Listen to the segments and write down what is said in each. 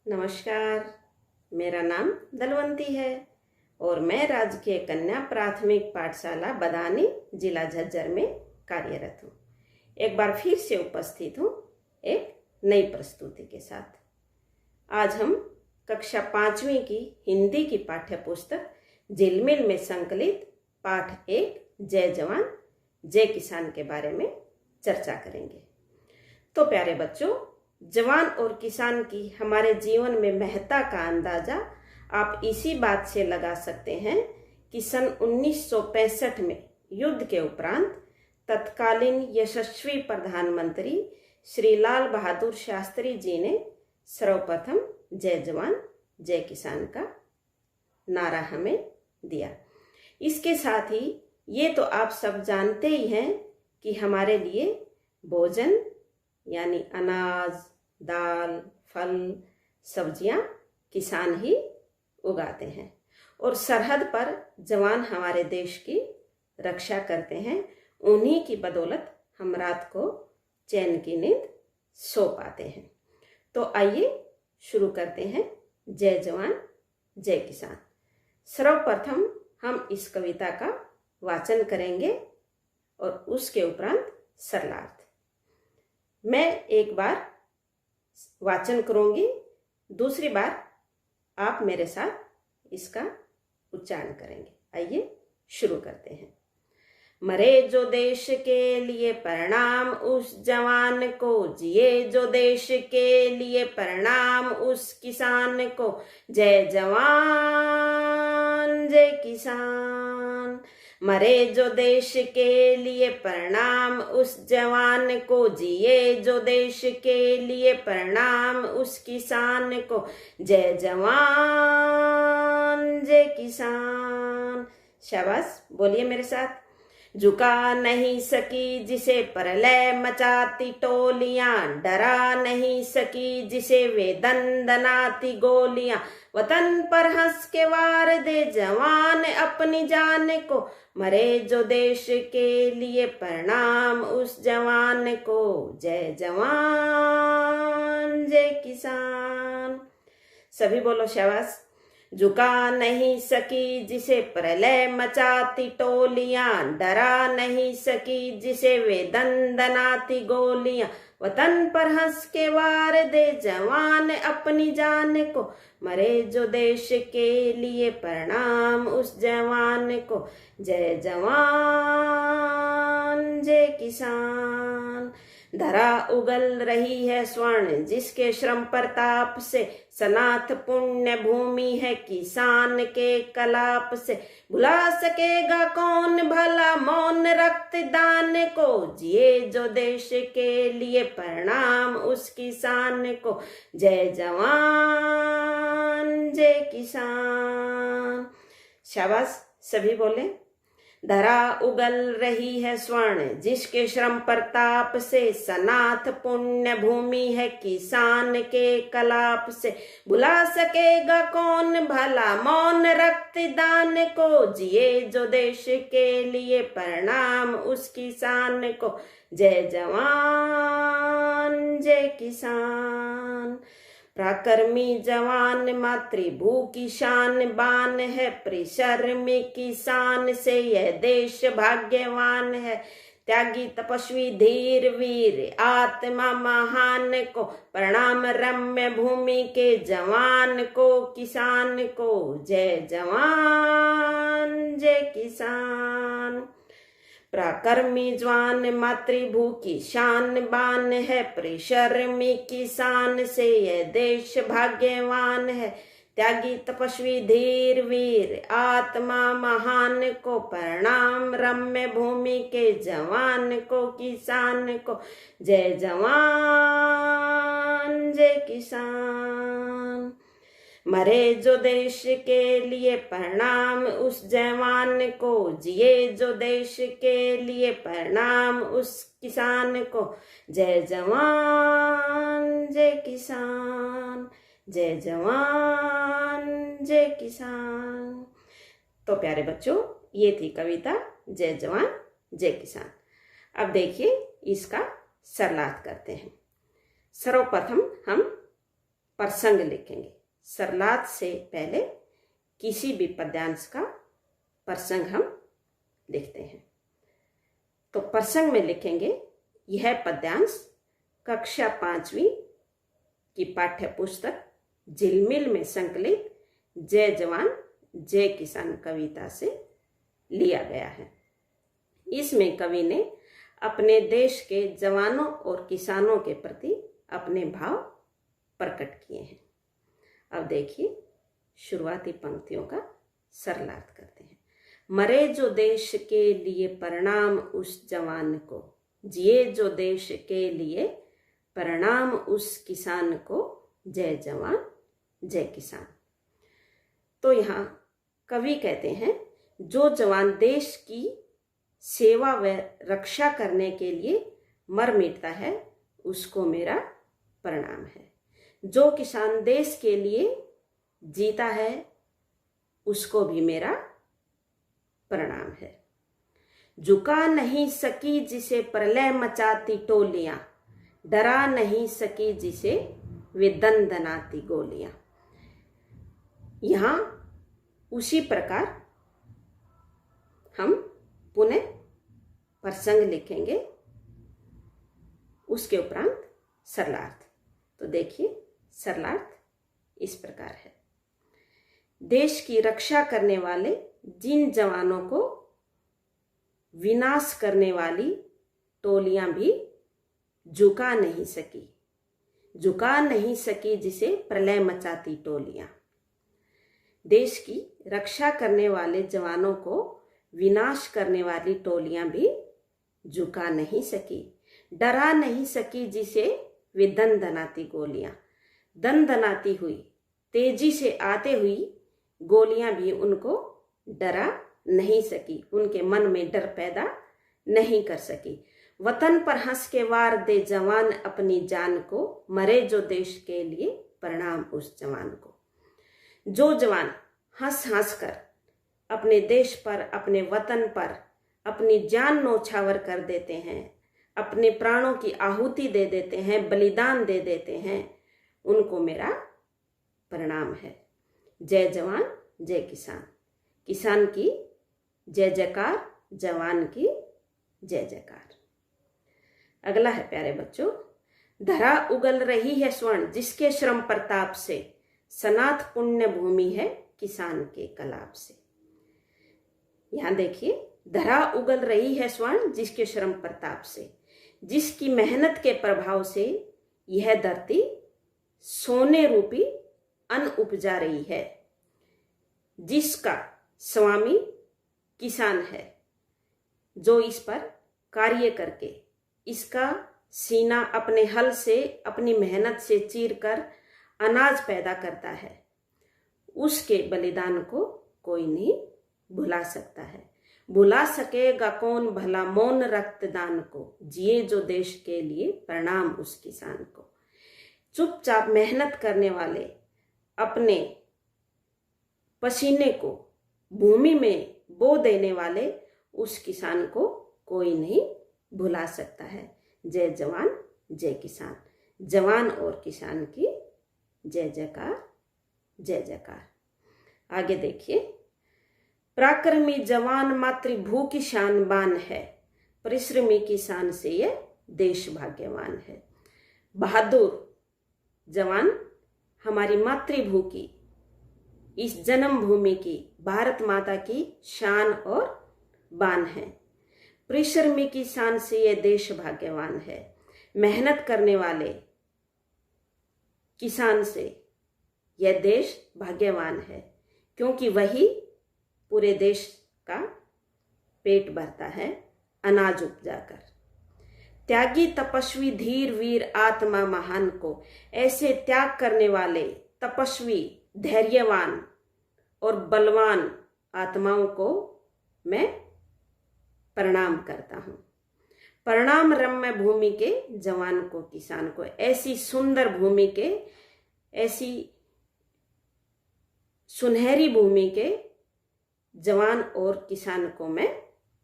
नमस्कार। मेरा नाम दलवंती है और मैं राजकीय कन्या प्राथमिक पाठशाला बदानी जिला झज्जर में कार्यरत हूँ। एक बार फिर से उपस्थित हूँ एक नई प्रस्तुति के साथ। आज हम कक्षा 5वीं की हिंदी की पाठ्य पुस्तक झिलमिल में संकलित पाठ 1 जय जवान जय किसान के बारे में चर्चा करेंगे। तो प्यारे बच्चों, जवान और किसान की हमारे जीवन में महत्ता का अंदाजा आप इसी बात से लगा सकते हैं कि सन 1965 में युद्ध के उपरांत तत्कालीन यशस्वी प्रधानमंत्री श्री लाल बहादुर शास्त्री जी ने सर्वप्रथम जय जवान जय किसान का नारा हमें दिया। इसके साथ ही ये तो आप सब जानते ही हैं कि हमारे लिए भोजन यानी अनाज, दाल, फल, सब्जियां किसान ही उगाते हैं और सरहद पर जवान हमारे देश की रक्षा करते हैं। उन्हीं की बदौलत हम रात को चैन की नींद सो पाते हैं। तो आइए शुरू करते हैं जय जवान जय किसान। सर्वप्रथम हम इस कविता का वाचन करेंगे और उसके उपरांत सरलार्थ। मैं एक बार वाचन करूंगी, दूसरी बार आप मेरे साथ इसका उच्चारण करेंगे। आइए शुरू करते हैं। मरे जो देश के लिए प्रणाम उस जवान को, जिए जो देश के लिए प्रणाम उस किसान को। जय जवान जय किसान। मरे जो देश के लिए प्रणाम उस जवान को, जिए जो देश के लिए प्रणाम उस किसान को। जय जवान जय किसान। शाबाश, बोलिए मेरे साथ। झुका नहीं सकी जिसे प्रलय मचाती टोलियां, डरा नहीं सकी जिसे वे दंदनाती गोलियां। वतन पर हंस के वार दे जवान अपनी जान को, मरे जो देश के लिए प्रणाम उस जवान को। जय जवान जय किसान। सभी बोलो शाबाश। झुका नहीं सकी जिसे प्रलय मचाती टोलियां, डरा नहीं सकी जिसे वे दंदनाती गोलियां। वतन पर हंस के वार दे जवान अपनी जान को, मरे जो देश के लिए प्रणाम उस जवान को। जय जवान जय किसान। धरा उगल रही है स्वर्ण जिसके श्रम प्रताप से, सनाथ पुण्य भूमि है किसान के कलाप से। भुला सकेगा कौन भला मौन रक्तदान को, जिए जो देश के लिए प्रणाम उस किसान को। जय जवान जय किसान। शाबाश, सभी बोले। धरा उगल रही है स्वर्ण जिसके श्रम प्रताप से, सनाथ पुण्य भूमि है किसान के कलाप से। भुला सकेगा कौन भला मौन रक्तदान को, जिए जो देश के लिए प्रणाम उस किसान को। जय जवान जय किसान। पराक्रमी जवान मातृभू की शान बान है, परिश्रमी किसान से यह देश भाग्यवान है। त्यागी तपस्वी धीर वीर आत्मा महान को, प्रणाम रम्य भूमि के जवान को किसान को। जय जवान जय किसान। पराक्रमी जवान मातृभू की शान बान है, परिश्रमी किसान से यह देश भाग्यवान है। त्यागी तपस्वी धीर वीर आत्मा महान को, प्रणाम रम्य भूमि के जवान को किसान को। जय जवान जय किसान। मरे जो देश के लिए प्रणाम उस जवान को, जिए जो देश के लिए प्रणाम उस किसान को। जय जवान जय किसान। जय जवान जय किसान। तो प्यारे बच्चों, ये थी कविता जय जवान जय किसान। अब देखिए इसका सरलार्थ करते हैं। सर्वप्रथम हम प्रसंग लिखेंगे। सरलार्थ से पहले किसी भी पद्यांश का प्रसंग हम लिखते हैं। तो प्रसंग में लिखेंगे, यह पद्यांश कक्षा 5वीं की पाठ्य पुस्तक झिलमिल में संकलित जय जवान जय किसान कविता से लिया गया है। इसमें कवि ने अपने देश के जवानों और किसानों के प्रति अपने भाव प्रकट किए हैं। अब देखिए शुरुआती पंक्तियों का सरलार्थ करते हैं। मरे जो देश के लिए प्रणाम उस जवान को, जिए जो देश के लिए प्रणाम उस किसान को, जय जवान जय किसान। तो यहाँ कवि कहते हैं, जो जवान देश की सेवा व रक्षा करने के लिए मर मिटता है उसको मेरा प्रणाम है। जो किसान देश के लिए जीता है उसको भी मेरा प्रणाम है। झुका नहीं सकी जिसे प्रलय मचाती टोलियां, डरा नहीं सकी जिसे वे दनदनाती गोलियां। यहां उसी प्रकार हम पुनः प्रसंग लिखेंगे, उसके उपरांत सरलार्थ। तो देखिए सरलार्थ इस प्रकार है। देश की रक्षा करने वाले जिन जवानों को विनाश करने वाली टोलियां भी झुका नहीं सकी जिसे प्रलय मचाती टोलियां। देश की रक्षा करने वाले जवानों को विनाश करने वाली टोलियां भी झुका नहीं सकी, डरा नहीं सकी जिसे वे दनदनाती गोलियां। दनदनाती हुई, तेजी से आते हुई गोलियां भी उनको डरा नहीं सकी, उनके मन में डर पैदा नहीं कर सकी। वतन पर हंस के वार दे जवान अपनी जान को, मरे जो देश के लिए प्रणाम उस जवान को। जो जवान हंस हंस कर अपने देश पर, अपने वतन पर अपनी जान न्यौछावर कर देते हैं, अपने प्राणों की आहुति दे देते हैं, बलिदान दे देते हैं, उनको मेरा प्रणाम है। जय जवान जय किसान। किसान की जय जयकार, जवान की जय जयकार। अगला है प्यारे बच्चों, धरा उगल रही है स्वर्ण जिसके श्रम प्रताप से, सनाथ पुण्य भूमि है किसान के कलाप से। यहां देखिए, धरा उगल रही है स्वर्ण जिसके श्रम प्रताप से, जिसकी मेहनत के प्रभाव से यह धरती सोने रूपी अन्न उपजा रही है, जिसका स्वामी किसान है, जो इस पर कार्य करके इसका सीना अपने हल से, अपनी मेहनत से चीरकर अनाज पैदा करता है, उसके बलिदान को कोई नहीं भुला सकता है। भुला सकेगा कौन भला मौन रक्तदान को, जिए जो देश के लिए प्रणाम उस किसान को। चुपचाप मेहनत करने वाले, अपने पसीने को भूमि में बो देने वाले उस किसान को कोई नहीं भुला सकता है। जय जवान जय किसान। जवान और किसान की जय जयकार, जय जयकार। आगे देखिए, पराक्रमी जवान मातृभू की शान बान है, परिश्रमी किसान से ये देश भाग्यवान है। बहादुर जवान हमारी मातृभू की, इस जन्मभूमि की, भारत माता की शान और बान है। परिश्रमी किसान से ये देश भाग्यवान है। मेहनत करने वाले किसान से यह देश भाग्यवान है, क्योंकि वही पूरे देश का पेट भरता है अनाज उपजाकर। त्यागी तपस्वी धीर वीर आत्मा महान को, ऐसे त्याग करने वाले तपस्वी, धैर्यवान और बलवान आत्माओं को मैं प्रणाम करता हूं। प्रणाम रम्य भूमि के जवान को, किसान को। ऐसी सुंदर भूमि के, ऐसी सुनहरी भूमि के जवान और किसान को मैं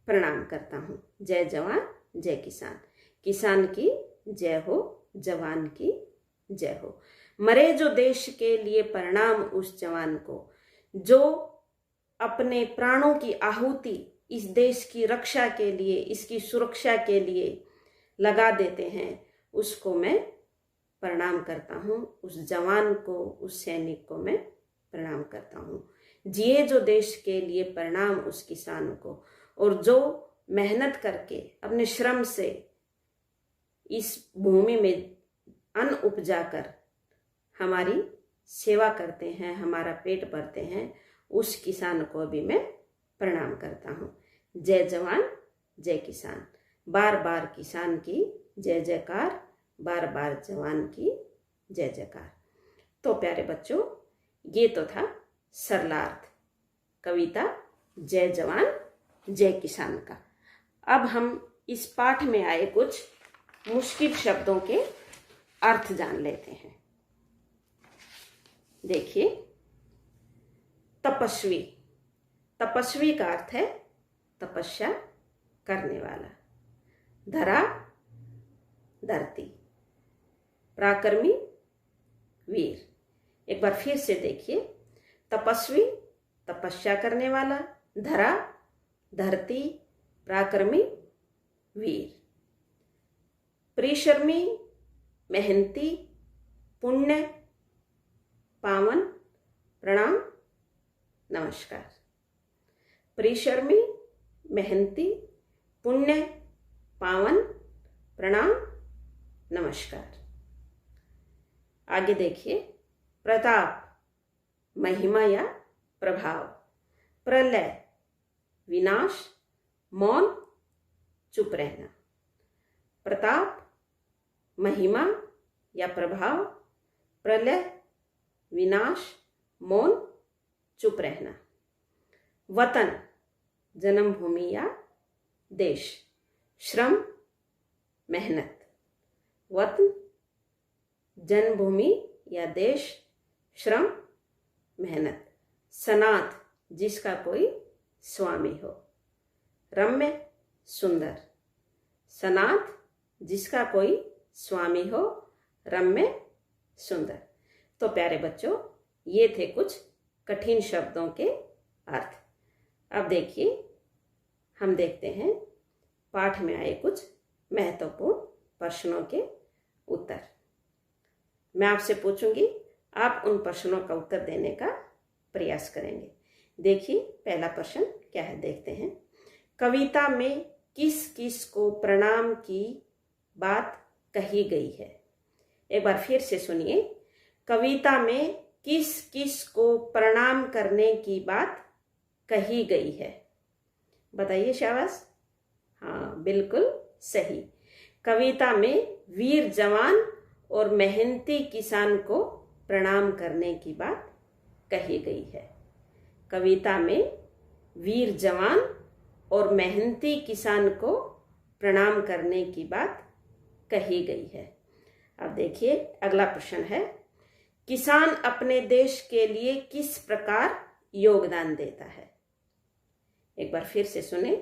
प्रणाम करता हूं। जय जवान जय किसान। किसान की जय हो, जवान की जय हो। मरे जो देश के लिए प्रणाम उस जवान को, जो अपने प्राणों की आहुति इस देश की रक्षा के लिए, इसकी सुरक्षा के लिए लगा देते हैं, उसको मैं प्रणाम करता हूँ। उस जवान को, उस सैनिक को मैं प्रणाम करता हूँ। जिए जो देश के लिए प्रणाम उस किसान को, और जो मेहनत करके अपने श्रम से इस भूमि में अन्न उपजा कर हमारी सेवा करते हैं, हमारा पेट भरते हैं, उस किसान को भी मैं प्रणाम करता हूँ। जय जवान जय किसान। बार बार किसान की जय जयकार, बार बार जवान की जय जयकार। तो प्यारे बच्चों, ये तो था सरलार्थ कविता जय जवान जय किसान का। अब हम इस पाठ में आए कुछ मुश्किल शब्दों के अर्थ जान लेते हैं। देखिए, तपस्वी। तपस्वी का अर्थ है तपस्या करने वाला। धरा, धरती। पराक्रमी, वीर। एक बार फिर से देखिए, तपस्वी तपस्या करने वाला, धरा धरती, पराक्रमी, वीर। परिश्रमी, मेहनती, पुण्य, पावन, प्रणाम, नमस्कार। परिश्रमी, मेहनती, पुण्य, पावन, प्रणाम, नमस्कार। आगे देखिए, प्रताप, महिमा या प्रभाव। प्रलय, विनाश, मौन, चुप रहना। प्रताप, महिमा या प्रभाव, प्रलय, विनाश, मौन, चुप रहना। वतन, जन्मभूमि या देश। श्रम, मेहनत। वतन, जन्मभूमि या देश, श्रम, मेहनत। सनाथ, जिसका कोई स्वामी हो। रम्य, सुंदर। सनाथ, जिसका कोई स्वामी हो, रम्य, सुंदर। तो प्यारे बच्चों, ये थे कुछ कठिन शब्दों के अर्थ। अब देखिए, हम देखते हैं पाठ में आए कुछ महत्वपूर्ण प्रश्नों के उत्तर। मैं आपसे पूछूंगी, आप उन प्रश्नों का उत्तर देने का प्रयास करेंगे। देखिए, पहला प्रश्न क्या है, देखते हैं। कविता में किस किस को प्रणाम की बात कही गई है? एक बार फिर से सुनिए। कविता में किस किस को प्रणाम करने की बात कही गई है? बताइए, शाबाश। हाँ, बिल्कुल सही। कविता में वीर जवान और मेहनती किसान को प्रणाम करने की बात कही गई है। कविता में वीर जवान और मेहनती किसान को प्रणाम करने की बात कही गई है। अब देखिए, अगला प्रश्न है, किसान अपने देश के लिए किस प्रकार योगदान देता है? एक बार फिर से सुने।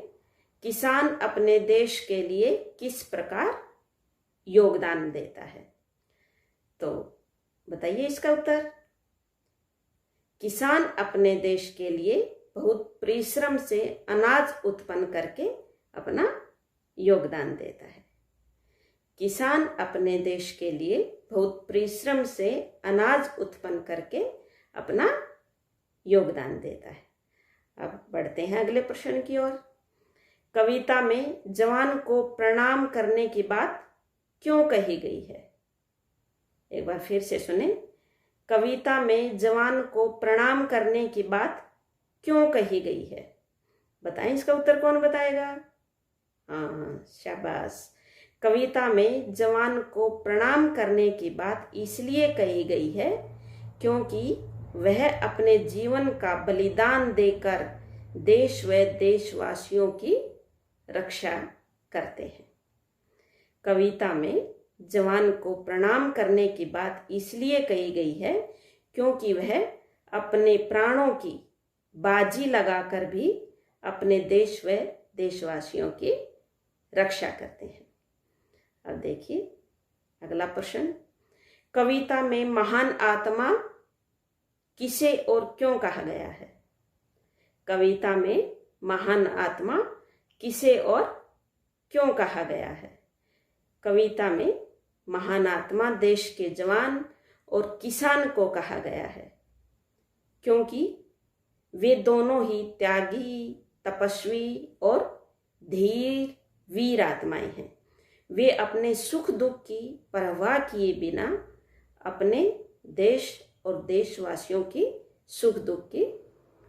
किसान अपने देश के लिए किस प्रकार योगदान देता है? तो बताइए इसका उत्तर। किसान अपने देश के लिए बहुत परिश्रम से अनाज उत्पन्न करके अपना योगदान देता है। किसान अपने देश के लिए बहुत परिश्रम से अनाज उत्पन्न करके अपना योगदान देता है। अब बढ़ते हैं अगले प्रश्न की ओर। कविता में जवान को प्रणाम करने की बात क्यों कही गई है? एक बार फिर से सुने। कविता में जवान को प्रणाम करने की बात क्यों कही गई है? बताएं, इसका उत्तर कौन बताएगा? हाँ, शाबाश। कविता में जवान को प्रणाम करने की बात इसलिए कही गई है क्योंकि वह अपने जीवन का बलिदान देकर देश व देशवासियों की रक्षा करते हैं। कविता में जवान को प्रणाम करने की बात इसलिए कही गई है क्योंकि वह अपने प्राणों की बाजी लगाकर भी अपने देश व देशवासियों की रक्षा करते हैं। अब देखिए अगला प्रश्न। कविता में महान आत्मा किसे और क्यों कहा गया है? कविता में महान आत्मा किसे और क्यों कहा गया है? कविता में महान आत्मा देश के जवान और किसान को कहा गया है, क्योंकि वे दोनों ही त्यागी, तपस्वी और धीर वीर आत्माएं हैं। वे अपने सुख दुख की परवाह किए बिना अपने देश और देशवासियों की सुख दुख की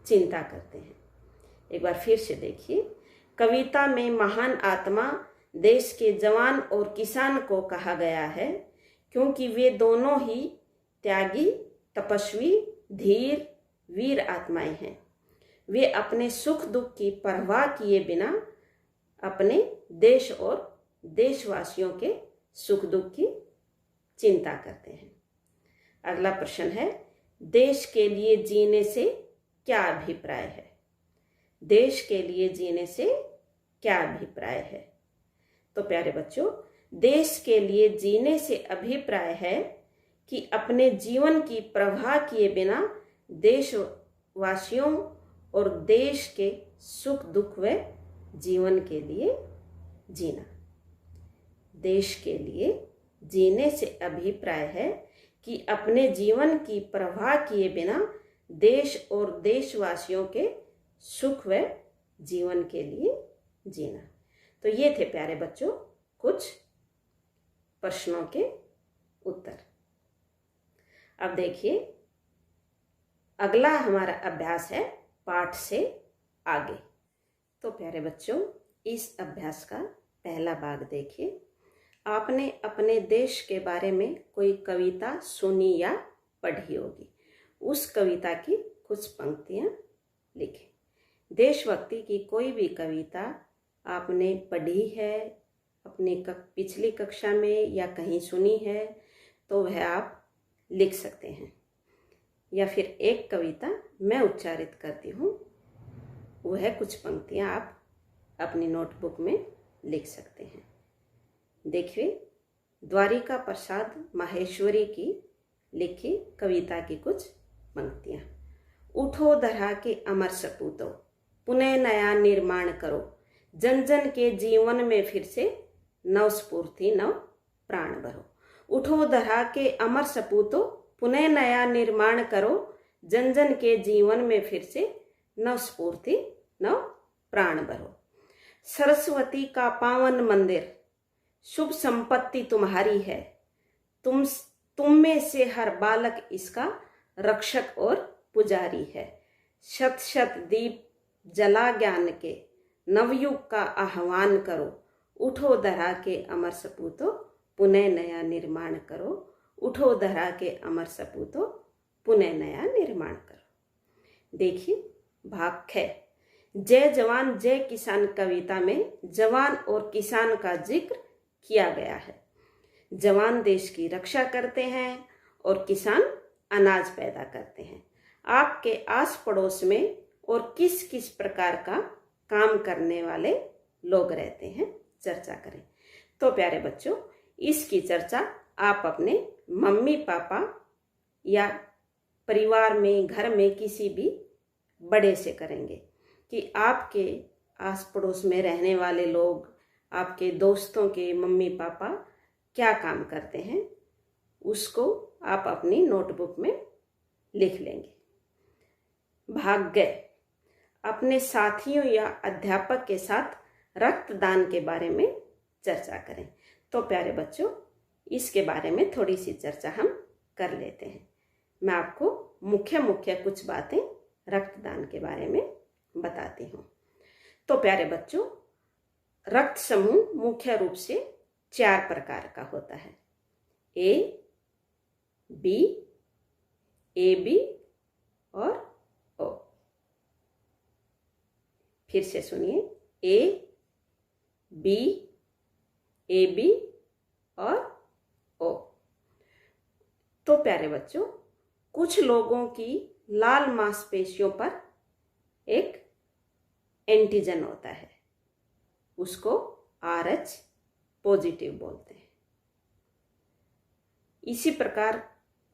चिंता करते हैं। एक बार फिर से देखिए, कविता में महान आत्मा देश के जवान और किसान को कहा गया है, क्योंकि वे दोनों ही त्यागी, तपस्वी, धीर वीर आत्माएं हैं। वे अपने सुख दुख की परवाह किए बिना अपने देश और देशवासियों के सुख दुख की चिंता करते हैं। अगला प्रश्न है, देश के लिए जीने से क्या अभिप्राय है? देश के लिए जीने से क्या अभिप्राय है? तो प्यारे बच्चों, देश के लिए जीने से अभिप्राय है कि अपने जीवन की परवाह किए बिना देशवासियों और देश के सुख दुख व जीवन के लिए जीना। देश के लिए जीने से अभिप्राय है कि अपने जीवन की परवाह किए बिना देश और देशवासियों के सुख व जीवन के लिए जीना। तो ये थे प्यारे बच्चों कुछ प्रश्नों के उत्तर। अब देखिए, अगला हमारा अभ्यास है पाठ से आगे। तो प्यारे बच्चों, इस अभ्यास का पहला भाग देखिए। आपने अपने देश के बारे में कोई कविता सुनी या पढ़ी होगी। उस कविता की कुछ पंक्तियां लिखें। देशभक्ति की कोई भी कविता आपने पढ़ी है, अपनी पिछली कक्षा में या कहीं सुनी है, तो वह आप लिख सकते हैं। या फिर एक कविता मैं उच्चारित करती हूँ, वह कुछ पंक्तियाँ आप अपनी नोटबुक में लिख सकते हैं। देखिए, द्वारिका प्रसाद माहेश्वरी की लिखी कविता की कुछ पंक्तियाँ। उठो धरा के अमर सपूतों, पुनः नया निर्माण करो, जन जन के जीवन में फिर से नव स्फूर्ति नव प्राण भरो। उठो धरा के अमर सपूतों, पुनः नया निर्माण करो, जन जन के जीवन में फिर से नव स्फूर्ति नव प्राण भरो। सरस्वती का पावन मंदिर, शुभ संपत्ति तुम्हारी है, तुम में से हर बालक इसका रक्षक और पुजारी है। शत शत दीप जला ज्ञान के, नवयुग का आह्वान करो। उठो धरा के अमर सपूतों, पुनः नया निर्माण करो। उठो धरा के अमर सपूतों, पुनः नया निर्माण करो। देखिए, भाग ख, जय जवान जय किसान कविता में जवान और किसान का जिक्र किया गया है। जवान देश की रक्षा करते हैं और किसान अनाज पैदा करते हैं। आपके आस पड़ोस में और किस किस प्रकार का काम करने वाले लोग रहते हैं, चर्चा करें। तो प्यारे बच्चों, इसकी चर्चा आप अपने मम्मी पापा या परिवार में, घर में किसी भी बड़े से करेंगे कि आपके आस पड़ोस में रहने वाले लोग, आपके दोस्तों के मम्मी पापा क्या काम करते हैं, उसको आप अपनी नोटबुक में लिख लेंगे। भाग ग, अपने साथियों या अध्यापक के साथ रक्तदान के बारे में चर्चा करें। तो प्यारे बच्चों, इसके बारे में थोड़ी सी चर्चा हम कर लेते हैं। मैं आपको मुख्य कुछ बातें रक्तदान के बारे में बताती हूँ। तो प्यारे बच्चों, रक्त समूह मुख्य रूप से 4 प्रकार का होता है। ए, बी, AB और O। फिर से सुनिए, A, B, AB और O। तो प्यारे बच्चों, कुछ लोगों की लाल मांसपेशियों पर एक एंटीजन होता है, उसको RH पॉजिटिव बोलते हैं। इसी प्रकार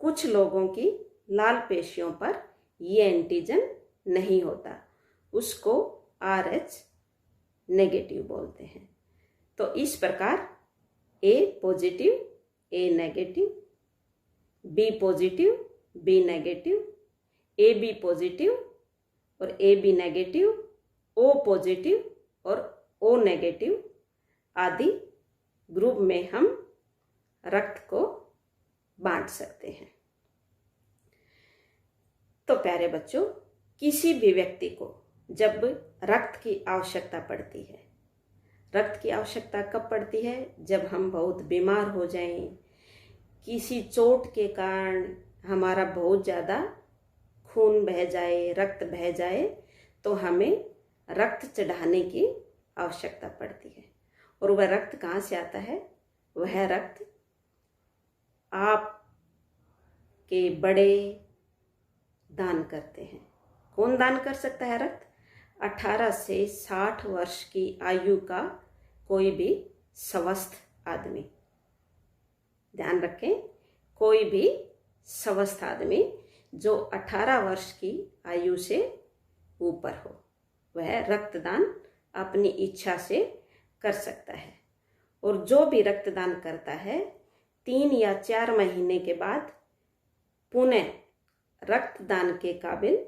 कुछ लोगों की लाल पेशियों पर ये एंटीजन नहीं होता, उसको RH नेगेटिव बोलते हैं। तो इस प्रकार A positive, A negative, B positive, B negative, AB positive और AB नेगेटिव, O पॉजिटिव और O नेगेटिव आदि ग्रुप में हम रक्त को बांट सकते हैं। तो प्यारे बच्चों, किसी भी व्यक्ति को जब रक्त की आवश्यकता पड़ती है, रक्त की आवश्यकता कब पड़ती है? जब हम बहुत बीमार हो जाएं, किसी चोट के कारण हमारा बहुत ज़्यादा खून बह जाए, रक्त बह जाए, तो हमें रक्त चढ़ाने की आवश्यकता पड़ती है। और वह रक्त कहाँ से आता है? वह रक्त आप के बड़े दान करते हैं। कौन दान कर सकता है रक्त? 18 से 60 वर्ष की आयु का कोई भी स्वस्थ आदमी। ध्यान रखें, कोई भी स्वस्थ आदमी जो 18 वर्ष की आयु से ऊपर हो, वह रक्तदान अपनी इच्छा से कर सकता है। और जो भी रक्तदान करता है 3 या 4 महीने के बाद पुनः रक्तदान के काबिल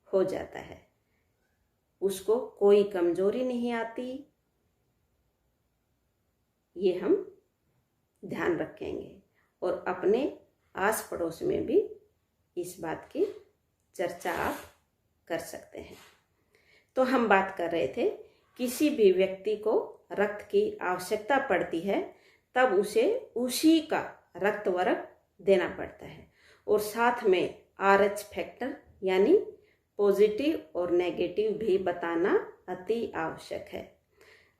हो जाता है। उसको कोई कमजोरी नहीं आती, ये हम ध्यान रखेंगे। और अपने आस पड़ोस में भी इस बात की चर्चा आप कर सकते हैं। तो हम बात कर रहे थे, किसी भी व्यक्ति को रक्त की आवश्यकता पड़ती है तब उसे उसी का रक्त वर्ग देना पड़ता है। और साथ में RH फैक्टर यानी पॉजिटिव और नेगेटिव भी बताना अति आवश्यक है।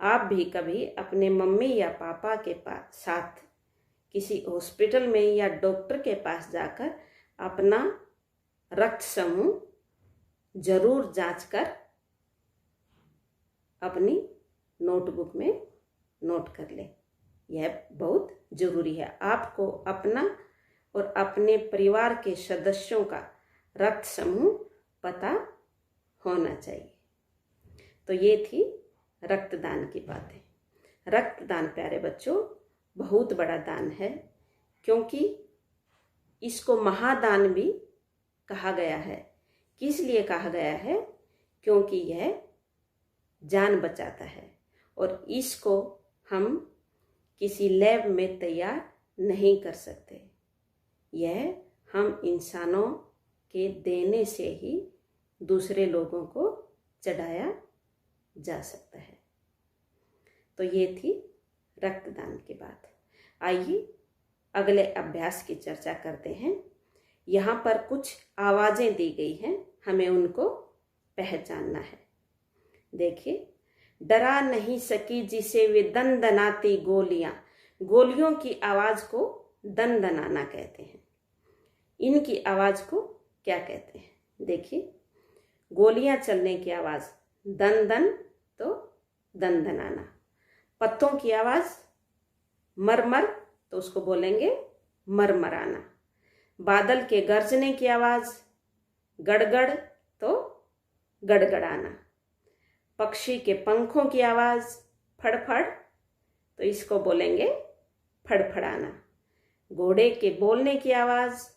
आप भी कभी अपने मम्मी या पापा के साथ किसी हॉस्पिटल में या डॉक्टर के पास जाकर अपना रक्त समूह जरूर जांच कर अपनी नोटबुक में नोट कर लें। यह बहुत जरूरी है। आपको अपना और अपने परिवार के सदस्यों का रक्त समूह पता होना चाहिए। तो ये थी रक्तदान की बातें। रक्तदान प्यारे बच्चों बहुत बड़ा दान है, क्योंकि इसको महादान भी कहा गया है। किस लिए कहा गया है? क्योंकि यह जान बचाता है और इसको हम किसी लैब में तैयार नहीं कर सकते। यह हम इंसानों के देने से ही दूसरे लोगों को चढ़ाया जा सकता है। तो ये थी रक्तदान की बात। आइए अगले अभ्यास की चर्चा करते हैं। यहाँ पर कुछ आवाजें दी गई हैं, हमें उनको पहचानना है। देखिए, डरा नहीं सकी जिसे वे दनदनाती गोलियां। गोलियों की आवाज को दनदनाना कहते हैं। इनकी आवाज को क्या कहते हैं? देखिए, गोलियां चलने की आवाज दन दन, तो दनदनाना। पत्तों की आवाज मरमर, तो उसको बोलेंगे मरमराना। बादल के गरजने की आवाज गड़गड़, तो गड़गड़ाना। पक्षी के पंखों की आवाज फड़फड़, तो इसको बोलेंगे फड़फड़ाना। घोड़े के बोलने की आवाज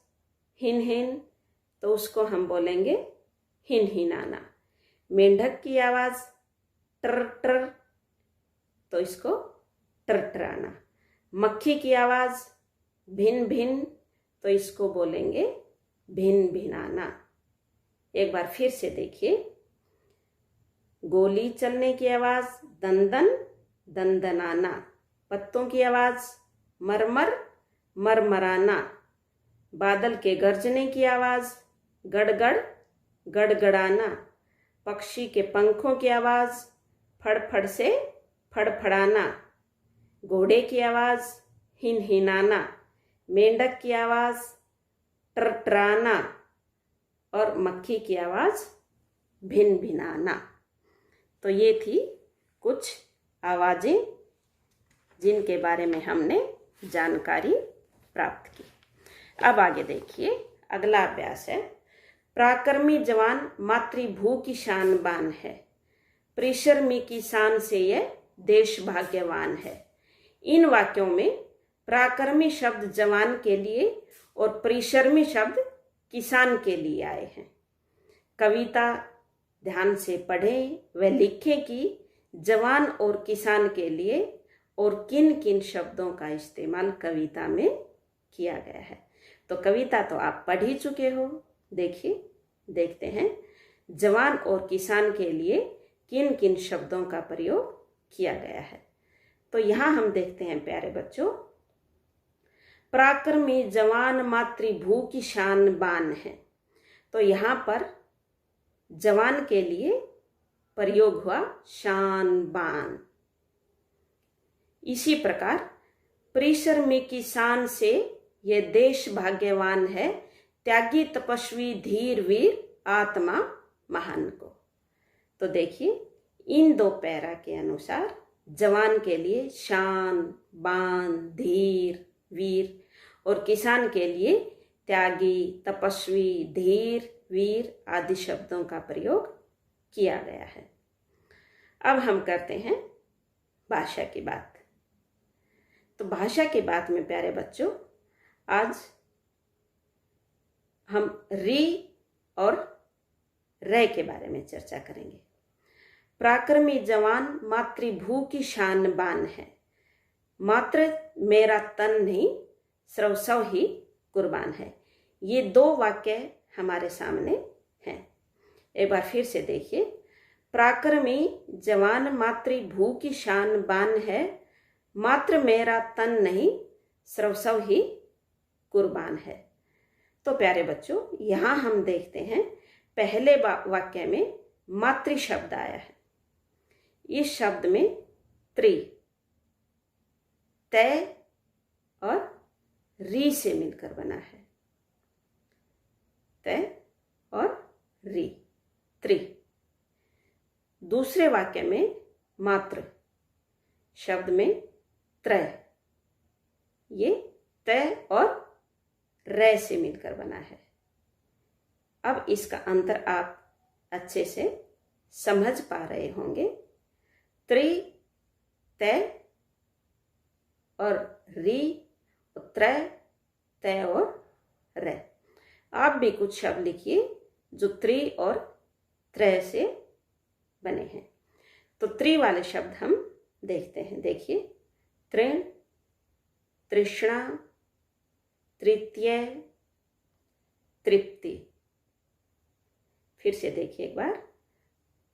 हिन हिन, तो उसको हम बोलेंगे हिन हिनाना। मेंढक की आवाज टर टर, तो इसको टरटराना। मक्खी की आवाज भिन भिन, तो इसको बोलेंगे भिन भिनाना। एक बार फिर से देखिए, गोली चलने की आवाज दंदन दंदनाना। पत्तों की आवाज मरमर मरमराना। बादल के गरजने की आवाज गड़गड़ गड़गड़ाना। पक्षी के पंखों की आवाज फड़फड़ से फड़फड़ाना। घोड़े की आवाज हिन हिनाना। मेंढक की आवाज टरटराना और मक्खी की आवाज भिन भिनाना। तो ये थी कुछ आवाजें जिनके बारे में हमने जानकारी प्राप्त की। अब आगे देखिए, अगला अभ्यास है, पराक्रमी जवान मातृभू की शान बान है, परिश्रमी की शान से यह देश भाग्यवान है। इन वाक्यों में पराक्रमी शब्द जवान के लिए और परिश्रमी शब्द किसान के लिए आए हैं। कविता ध्यान से पढ़ें व लिखें कि जवान और किसान के लिए और किन किन शब्दों का इस्तेमाल कविता में किया गया है। तो कविता तो आप पढ़ ही चुके हो, देखते हैं जवान और किसान के लिए किन किन शब्दों का प्रयोग किया गया है। तो यहाँ हम देखते हैं प्यारे बच्चों, पराक्रमी जवान मातृभू की शान बान है। तो यहाँ पर जवान के लिए प्रयोग हुआ शान बान। इसी प्रकार परिश्रमी की शान से यह देश भाग्यवान है, त्यागी तपस्वी धीर वीर आत्मा महान को। तो देखिए, इन दो पैरा के अनुसार जवान के लिए शान, बान, धीर, वीर और किसान के लिए त्यागी, तपस्वी, धीर, वीर आदि शब्दों का प्रयोग किया गया है। अब हम करते हैं भाषा की बात। तो भाषा की बात में प्यारे बच्चों, आज हम री और रे के बारे में चर्चा करेंगे। पराक्रमी जवान मातृभू की शान बान है, मात्र मेरा तन नहीं सर्वस्व ही कुर्बान है। ये दो वाक्य हमारे सामने हैं। एक बार फिर से देखिए, पराक्रमी जवान मातृभू की शान बान है, मात्र मेरा तन नहीं सर्वस्व ही कुर्बान है। तो प्यारे बच्चों, यहाँ हम देखते हैं पहले वाक्य में मातृ शब्द आया है। इस शब्द में त्रि, तय और री से मिलकर बना है। तय और री, त्रि। दूसरे वाक्य में मात्र शब्द में त्रय, ये तय और रे से मिलकर बना है। अब इसका अंतर आप अच्छे से समझ पा रहे होंगे। त्रि, तय और री, त्रय, तय और रे। आप भी कुछ शब्द लिखिए जो त्रि और त्रय से बने हैं। तो त्रि वाले शब्द हम देखते हैं। देखिए, तृण, तृष्णा, तृतीय, तृप्ति। फिर से देखिए एक बार,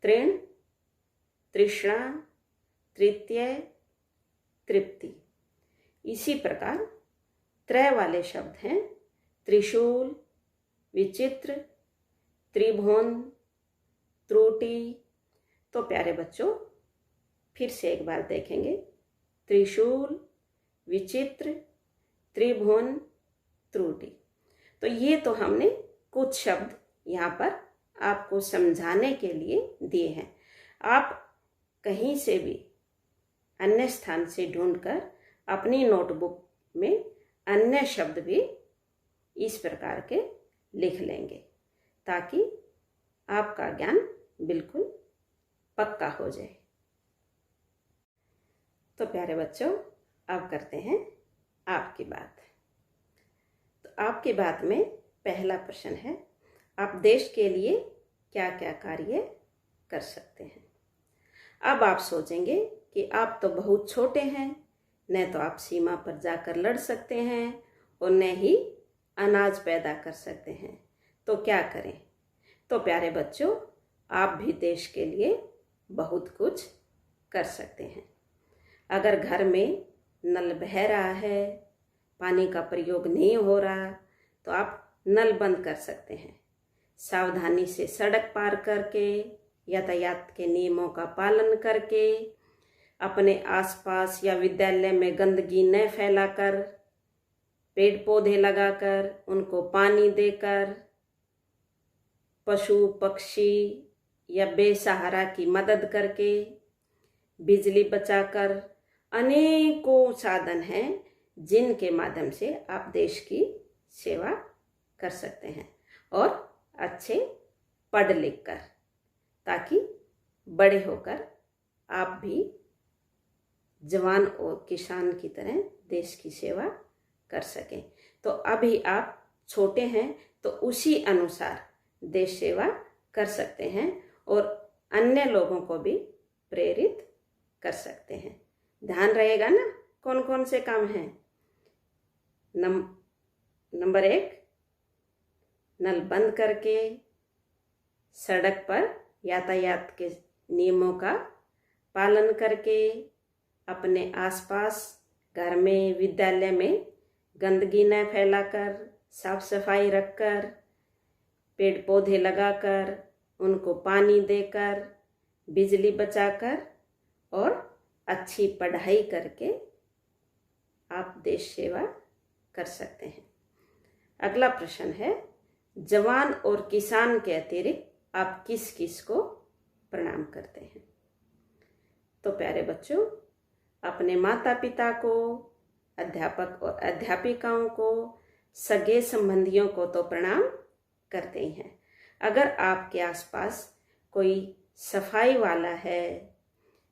तृण, तृष्णा, तृतीय, तृप्ति। इसी प्रकार त्रय वाले शब्द हैं त्रिशूल, विचित्र, त्रिभुवन, त्रुटि। तो प्यारे बच्चों, फिर से एक बार देखेंगे, त्रिशूल, विचित्र, त्रिभुवन, त्रुटि। तो ये तो हमने कुछ शब्द यहाँ पर आपको समझाने के लिए दिए हैं। आप कहीं से भी अन्य स्थान से ढूंढकर अपनी नोटबुक में अन्य शब्द भी इस प्रकार के लिख लेंगे, ताकि आपका ज्ञान बिल्कुल पक्का हो जाए। तो प्यारे बच्चों, अब करते हैं आपकी बात। तो आपकी बात में पहला प्रश्न है, आप देश के लिए क्या क्या कार्य कर सकते हैं। अब आप सोचेंगे कि आप तो बहुत छोटे हैं, न तो आप सीमा पर जाकर लड़ सकते हैं और न ही अनाज पैदा कर सकते हैं, तो क्या करें। तो प्यारे बच्चों, आप भी देश के लिए बहुत कुछ कर सकते हैं। अगर घर में नल बह रहा है, पानी का प्रयोग नहीं हो रहा, तो आप नल बंद कर सकते हैं। सावधानी से सड़क पार करके, यातायात के नियमों का पालन करके, अपने आसपास या विद्यालय में गंदगी न फैलाकर, पेड़ पौधे लगाकर, उनको पानी देकर, पशु पक्षी या बेसहारा की मदद करके, बिजली बचाकर, अनेकों साधन हैं जिनके माध्यम से आप देश की सेवा कर सकते हैं, और अच्छे पढ़ लिख कर, ताकि बड़े होकर आप भी जवान और किसान की तरह देश की सेवा कर सकें। तो अभी आप छोटे हैं तो उसी अनुसार देश सेवा कर सकते हैं और अन्य लोगों को भी प्रेरित कर सकते हैं। ध्यान रहेगा ना कौन कौन से काम हैं। नंबर 1, नल बंद करके सड़क पर यातायात के नियमों का पालन करके, अपने आसपास घर में, विद्यालय में गंदगी न फैलाकर, साफ सफाई रखकर, पेड़ पौधे लगाकर, उनको पानी देकर, बिजली बचाकर और अच्छी पढ़ाई करके आप देश सेवा कर सकते हैं। अगला प्रश्न है, जवान और किसान के अतिरिक्त आप किस किस को प्रणाम करते हैं? तो प्यारे बच्चों, अपने माता पिता को, अध्यापक और अध्यापिकाओं को, सगे संबंधियों को तो प्रणाम करते ही हैं। अगर आपके आसपास कोई सफाई वाला है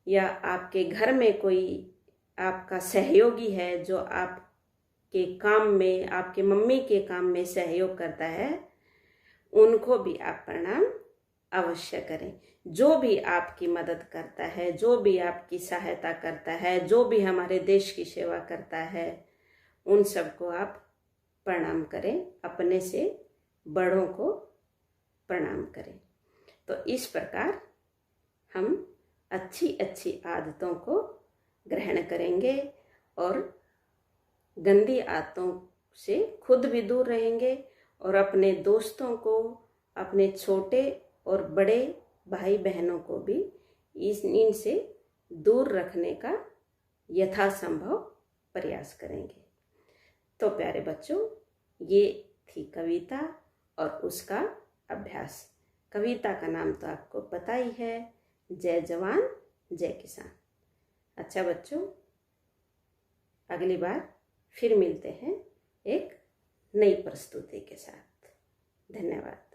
या आपके घर में कोई आपका सहयोगी है जो आपके काम में, आपके मम्मी के काम में सहयोग करता है, उनको भी आप प्रणाम अवश्य करें। जो भी आपकी मदद करता है, जो भी आपकी सहायता करता है, जो भी हमारे देश की सेवा करता है, उन सबको आप प्रणाम करें। अपने से बड़ों को प्रणाम करें। तो इस प्रकार हम अच्छी अच्छी आदतों को ग्रहण करेंगे और गंदी आदतों से खुद भी दूर रहेंगे और अपने दोस्तों को, अपने छोटे और बड़े भाई बहनों को भी इनसे दूर रखने का यथासंभव प्रयास करेंगे। तो प्यारे बच्चों, ये थी कविता और उसका अभ्यास। कविता का नाम तो आपको पता ही है, जय जवान जय किसान। अच्छा बच्चों, अगली बार फिर मिलते हैं एक नई प्रस्तुति के साथ। धन्यवाद।